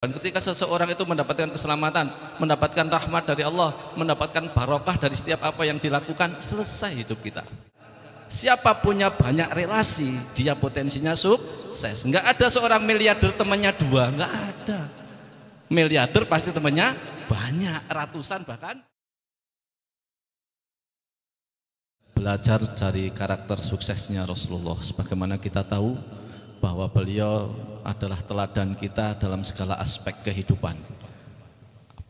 Dan ketika seseorang itu mendapatkan keselamatan, mendapatkan rahmat dari Allah, mendapatkan barokah dari setiap apa yang dilakukan, selesai hidup kita. Siapa punya banyak relasi, dia potensinya sukses. Enggak ada seorang miliarder temannya dua, enggak ada. Miliarder pasti temannya banyak, ratusan bahkan. Belajar dari karakter suksesnya Rasulullah, sebagaimana kita tahu bahwa beliau adalah teladan kita dalam segala aspek kehidupan.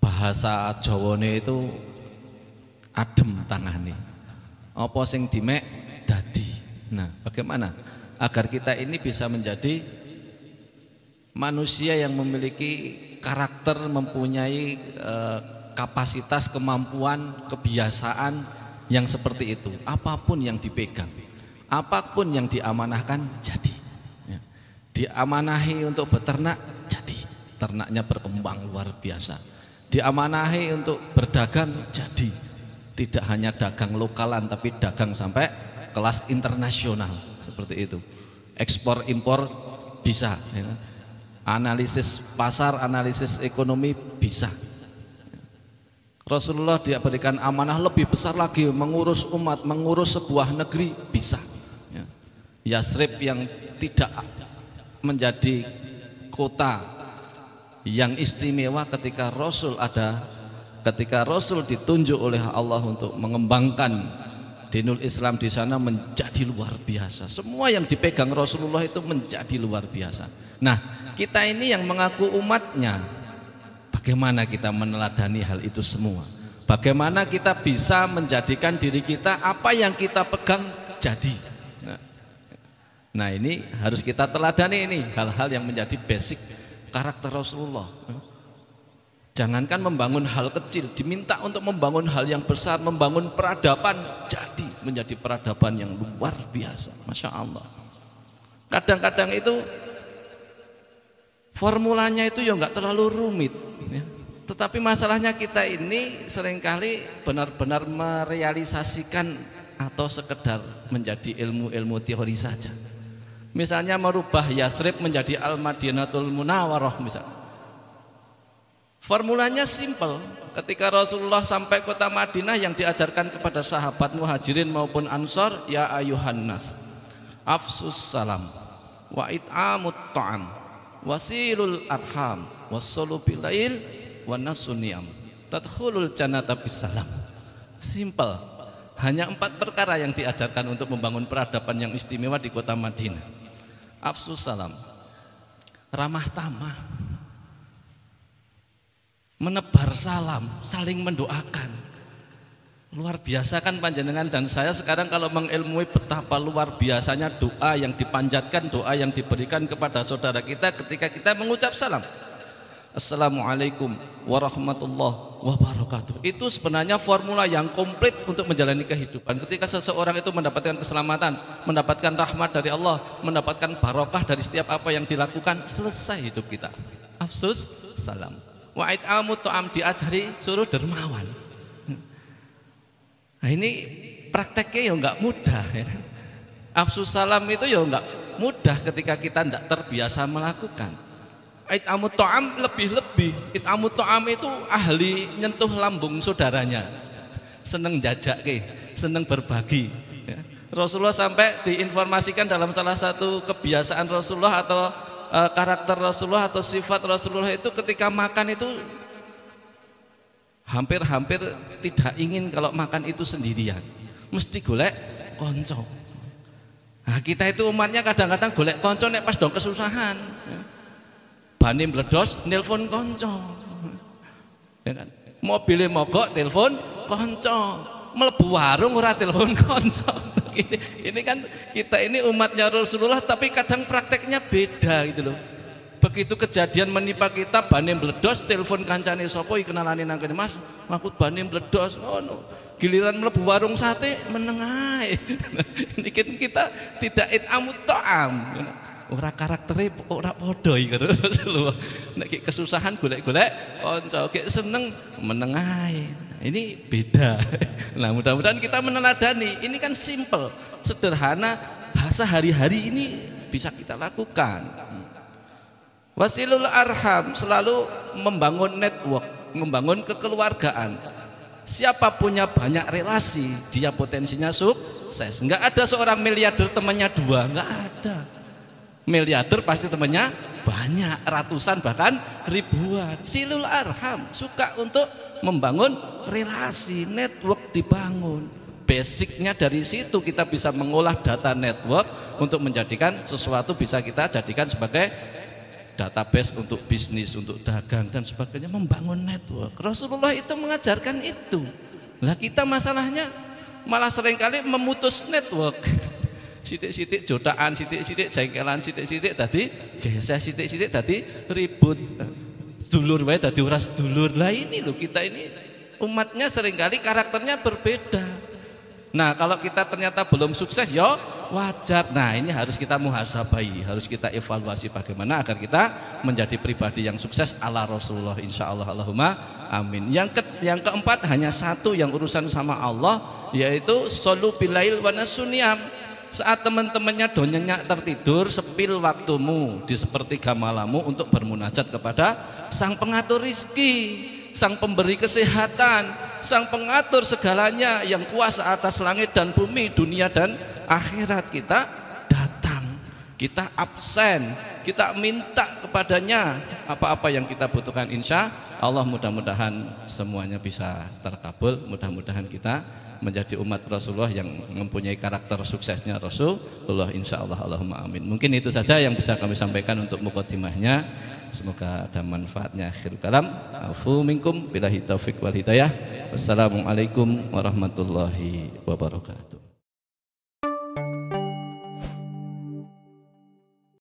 Bahasa Jawane itu adem tangane, apa sing dimek dadi. Nah, bagaimana agar kita ini bisa menjadi manusia yang memiliki karakter, mempunyai kapasitas, kemampuan, kebiasaan yang seperti itu. Apapun yang dipegang, apapun yang diamanahkan, jadi. Diamanahi untuk beternak, jadi ternaknya berkembang luar biasa. Diamanahi untuk berdagang, jadi tidak hanya dagang lokalan tapi dagang sampai kelas internasional, seperti itu. Ekspor impor bisa, ya. Analisis pasar, analisis ekonomi bisa. Rasulullah dia berikan amanah lebih besar lagi, mengurus umat, mengurus sebuah negeri, bisa, ya. Yasrib yang tidak menjadi kota yang istimewa ketika Rasul ditunjuk oleh Allah untuk mengembangkan dinul Islam di sana menjadi luar biasa. Semua yang dipegang Rasulullah itu menjadi luar biasa. Nah, kita ini yang mengaku umatnya, bagaimana kita meneladani hal itu semua? Bagaimana kita bisa menjadikan diri kita apa yang kita pegang jadi? Nah, ini harus kita teladani, ini hal-hal yang menjadi basic karakter Rasulullah. Jangankan membangun hal kecil, diminta untuk membangun hal yang besar, membangun peradaban, jadi menjadi peradaban yang luar biasa. Masya Allah. Kadang-kadang itu formulanya itu ya nggak terlalu rumit, ya. Tetapi masalahnya kita ini seringkali benar-benar merealisasikan atau sekedar menjadi ilmu-ilmu teori saja. Misalnya merubah Yasrib menjadi Al-Madinatul Munawwarah misalnya. Formulanya simple. Ketika Rasulullah sampai kota Madinah, yang diajarkan kepada sahabat Muhajirin maupun Ansor, ya ayuhan nas, afsus salam, wa it'amut ta'am, wasilul arham, wassulu bilail, wa nasuniyam, tadkhulul jannata bisalam. Simple. Hanya 4 perkara yang diajarkan untuk membangun peradaban yang istimewa di kota Madinah. Afsus salam, ramah tamah, menebar salam, saling mendoakan. Luar biasa kan panjenengan dan saya sekarang kalau mengilmui betapa luar biasanya doa yang dipanjatkan, doa yang diberikan kepada saudara kita ketika kita mengucap salam. Assalamualaikum warahmatullahi wabarakatuh. Itu sebenarnya formula yang komplit untuk menjalani kehidupan. Ketika seseorang itu mendapatkan keselamatan, mendapatkan rahmat dari Allah, mendapatkan barokah dari setiap apa yang dilakukan, selesai hidup kita. Afsus salam. Wa it'amut ta'am, diajari suruh dermawan. Nah, ini prakteknya ya enggak mudah, ya. Afsus salam itu ya enggak mudah ketika kita tidak terbiasa melakukan. It'amut ta'am lebih-lebih. It'amut ta'am itu ahli nyentuh lambung saudaranya, seneng jajak, seneng berbagi, ya. Rasulullah sampai diinformasikan dalam salah satu kebiasaan Rasulullah atau karakter Rasulullah atau sifat Rasulullah itu ketika makan itu hampir-hampir tidak ingin kalau makan itu sendirian, mesti golek konco. Nah, kita itu umatnya kadang-kadang golek konco nek pas dong kesusahan, ya. Bani meledos, nelpon konco, ya kan? Mobilnya mogok, telepon konco, mlebu warung ora telepon konco. Ini kan kita ini umatnya Rasulullah, tapi kadang prakteknya beda gitu loh. Begitu kejadian menimpa kita, bani meledos, telepon kancane sapa kenalane nang kene, Mas, makut bani meledos. Oh, no. Giliran mlebu warung sate menengai. Ini kita tidak it'amut ta'am. Ora karaktere ora padha iki karo Rasulullah. Nek kesusahan golek-golek kanca, gek seneng menengae. Ini beda. Nah, mudah-mudahan kita meneladani. Ini kan simple, sederhana, sehari-hari ini bisa kita lakukan. Wasilul arham, selalu membangun network, membangun kekeluargaan. Siapa punya banyak relasi, dia potensinya sukses. Enggak ada seorang miliarder temannya 2, enggak ada. Miliarder pasti temannya banyak, ratusan bahkan ribuan. Silul arham, suka untuk membangun relasi, network dibangun. Basicnya dari situ kita bisa mengolah data network untuk menjadikan sesuatu bisa kita jadikan sebagai database untuk bisnis, untuk dagang dan sebagainya, membangun network. Rasulullah itu mengajarkan itu. Lah kita masalahnya malah seringkali memutus network. Sidik-sidik jotaan, sidik-sidik jengkelan, sidik-sidik tadi gesek, sidik-sidik tadi ribut. Sedulur wae tadi ora sedulur. Lah ini loh, kita ini umatnya seringkali karakternya berbeda. Nah, kalau kita ternyata belum sukses, ya wajar. Nah, ini harus kita muhasabai, harus kita evaluasi bagaimana agar kita menjadi pribadi yang sukses ala Rasulullah, insya Allah, Allahumma amin. Yang keempat, hanya satu yang urusan sama Allah, yaitu sholu bilail wa nasuniyam. Saat teman-temannya nyenyak tertidur, sepil waktumu di sepertiga malammu untuk bermunajat kepada Sang Pengatur rizki, Sang Pemberi kesehatan, Sang Pengatur segalanya yang kuasa atas langit dan bumi, dunia dan akhirat. Kita datang, kita absen, kita minta kepadanya apa-apa yang kita butuhkan. Insya Allah mudah-mudahan semuanya bisa terkabul. Mudah-mudahan kita menjadi umat Rasulullah yang mempunyai karakter suksesnya Rasulullah, insya Allah, Allahumma amin. Mungkin itu saja yang bisa kami sampaikan untuk mukadimahnya. Semoga ada manfaatnya. Akhirul kalam, afu minkum billahi taufik wal hidayah. Wassalamualaikum warahmatullahi wabarakatuh.